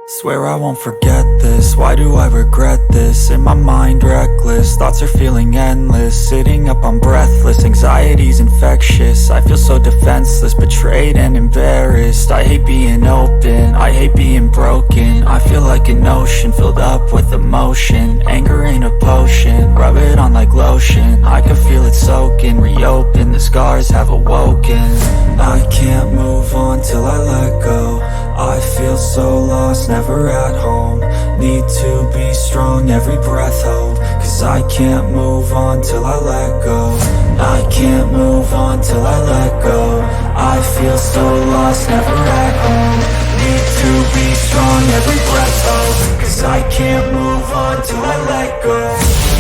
Swear I won't forget this, why do I regret this? In my mind reckless, thoughts are feeling endless. Sitting up I'm breathless, anxiety's infectious. I feel so defenseless, betrayed and embarrassed. I hate being open, I hate being broken. I feel like an ocean filled up with emotion. Anger ain't a potion, rub it on like lotion. I can feel it soaking, reopen, the scars have awoken. I can't move on till I let go. I feel so lost, never at home. Need to be strong, every breath hold. Cause I can't move on till I let go. I can't move on till I let go. I feel so lost, never at home. Need to be strong, every breath hold. Cause I can't move on till I let go.